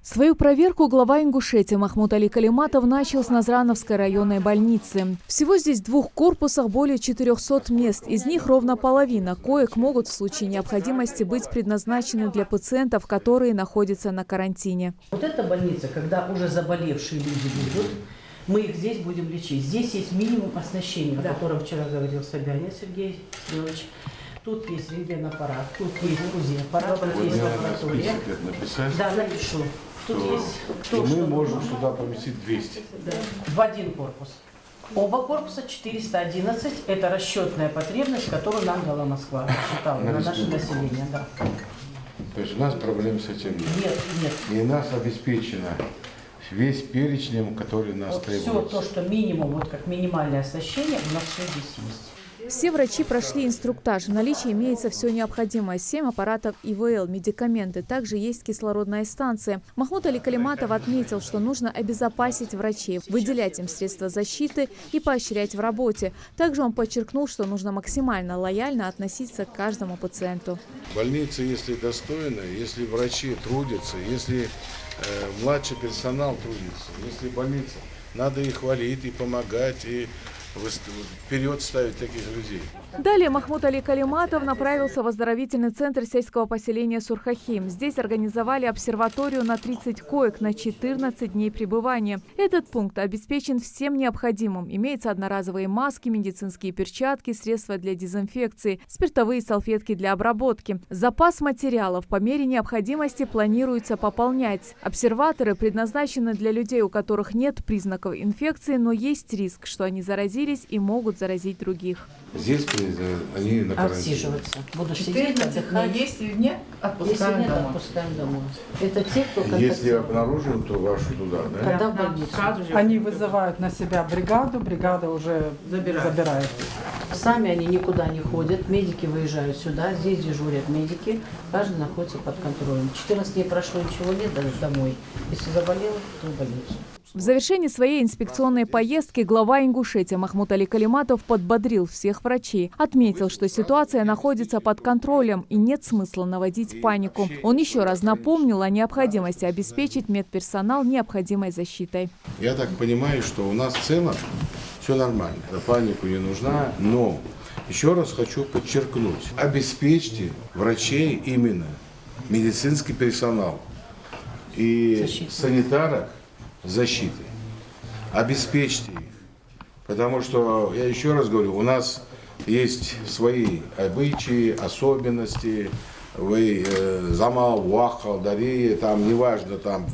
Свою проверку глава Ингушетии Махмуд Али Калиматов начал с Назрановской районной больницы. Всего здесь в 2 корпусах более 400 мест. Из них ровно половина коек могут в случае необходимости быть предназначены для пациентов, которые находятся на карантине. Вот эта больница, когда уже заболевшие люди будут, мы их здесь будем лечить. Здесь есть минимум оснащения, о котором вчера говорил Собянин Сергей Сергеевич. Тут есть рентген-аппарат, тут есть УЗИ-аппарат, тут есть лаборатория. Да, напишу. Тут есть то, мы можем сюда поместить 200. Да. В один корпус. Оба корпуса 411. Это расчетная потребность, которую нам дала Москва. Рассчитала на наше население. Да. То есть у нас проблем с этим нет? Нет. И нас обеспечено весь перечень, который нас вот требуется. Все то, что минимум, вот как минимальное оснащение, у нас все здесь есть. Все врачи прошли инструктаж. В наличии имеется все необходимое. 7 аппаратов ИВЛ, медикаменты. Также есть кислородная станция. Махмуд Али Калиматов отметил, что нужно обезопасить врачей, выделять им средства защиты и поощрять в работе. Также он подчеркнул, что нужно максимально лояльно относиться к каждому пациенту. Больница, если достойная, если врачи трудятся, если младший персонал трудится, если больница, надо и хвалить, и помогать, и вперед ставить таких людей. Далее Махмуд Али Калиматов направился в оздоровительный центр сельского поселения Сурхахим. Здесь организовали обсерваторию на 30 коек на 14 дней пребывания. Этот пункт обеспечен всем необходимым. Имеются одноразовые маски, медицинские перчатки, средства для дезинфекции, спиртовые салфетки для обработки. Запас материалов по мере необходимости планируется пополнять. Обсерваторы предназначены для людей, у которых нет признаков инфекции, но есть риск, что они заразились и могут заразить других. Здесь они на карантине. Отсиживаться. Будешь сидеть, отдыхать. Если нет, отпускаем Если нет, домой. Отпускаем домой. Это те, кто... Если обнаружим, то вашу туда, да? Когда в больницу. Они вызывают на себя бригаду, бригада уже забирает. Сами они никуда не ходят, медики выезжают сюда, здесь дежурят медики, каждый находится под контролем. 14 дней прошло, ничего нет, даже домой. Если заболел, то в больницу. В завершении своей инспекционной поездки глава Ингушетии Махмуд Али Калиматов подбодрил всех врачей. Отметил, что ситуация находится под контролем и нет смысла наводить панику. Он еще раз напомнил о необходимости обеспечить медперсонал необходимой защитой. Я так понимаю, что у нас в целом все нормально. Панику не нужна, но еще раз хочу подчеркнуть. Обеспечьте врачей именно, медицинский персонал и санитаров защиты. Обеспечьте их. Потому что, я еще раз говорю, у нас есть свои обычаи, особенности. Вы замал, уахал, дари, там неважно, там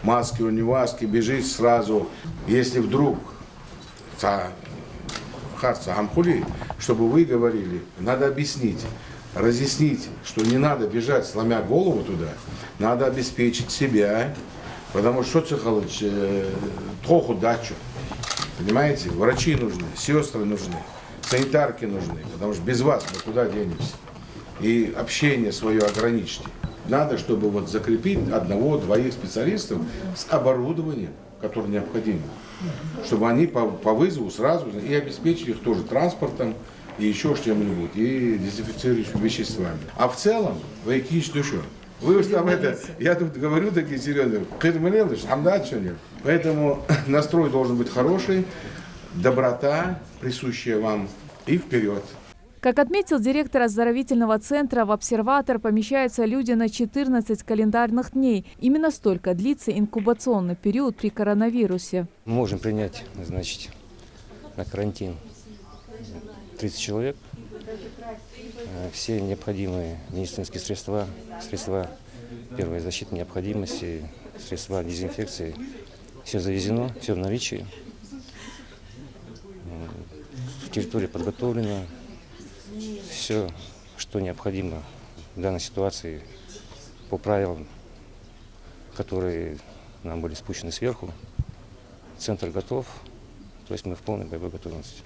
маски, не маски, бежите сразу. Если вдруг чтобы вы говорили, надо объяснить, разъяснить, что не надо бежать, сломя голову туда, надо обеспечить себя. Потому что Цехалыч, троху дачу, понимаете, врачи нужны, сестры нужны, санитарки нужны, потому что без вас мы куда денемся. И общение свое ограничьте. Надо, чтобы вот закрепить 1-2 специалистов с оборудованием, которое необходимо, чтобы они по вызову сразу и обеспечили их тоже транспортом и еще чем-нибудь, и дезинфицирующими веществами. А в целом, вы что еще? Вы уж там я тут говорю такие серьезные, поэтому настрой должен быть хороший, доброта, присущая вам, и вперед. Как отметил директор оздоровительного центра, в обсерватор помещаются люди на 14 календарных дней. Именно столько длится инкубационный период при коронавирусе. Мы можем принять, назначить на карантин 30 человек. Все необходимые медицинские средства первой защиты необходимости, средства дезинфекции, все завезено, все в наличии. Территория подготовлена, все, что необходимо в данной ситуации по правилам, которые нам были спущены сверху. Центр готов, то есть мы в полной боевой готовности.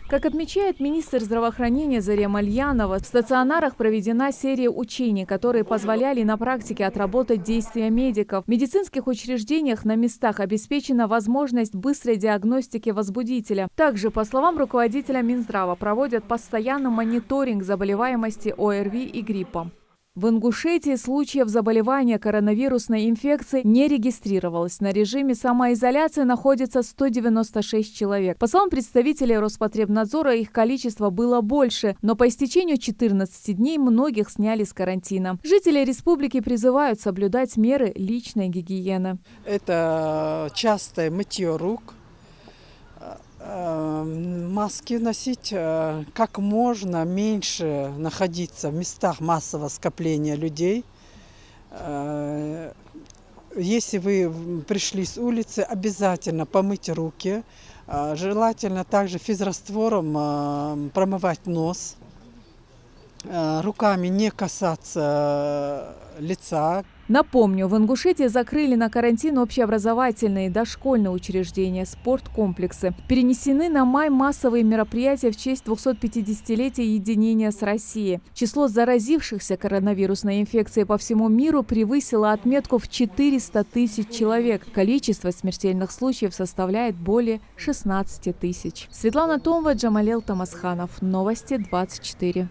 Как отмечает министр здравоохранения Заря Мальянова, в стационарах проведена серия учений, которые позволяли на практике отработать действия медиков. В медицинских учреждениях на местах обеспечена возможность быстрой диагностики возбудителя. Также, по словам руководителя Минздрава, проводят постоянный мониторинг заболеваемости ОРВИ и гриппом. В Ингушетии случаев заболевания коронавирусной инфекцией не регистрировалось. На режиме самоизоляции находится 196 человек. По словам представителей Роспотребнадзора, их количество было больше, но по истечению 14 дней многих сняли с карантина. Жители республики призывают соблюдать меры личной гигиены. Это частое мытье рук, маски носить, как можно меньше находиться в местах массового скопления людей. Если вы пришли с улицы, обязательно помыть руки. Желательно также физраствором промывать нос. Руками не касаться лица. Напомню, в Ингушетии закрыли на карантин общеобразовательные и дошкольные учреждения, спорткомплексы. Перенесены на май массовые мероприятия в честь 250-летия единения с Россией. Число заразившихся коронавирусной инфекцией по всему миру превысило отметку в 400 тысяч человек. Количество смертельных случаев составляет более 16 тысяч. Светлана Томова, Джамалел Тамасханов. Новости 24.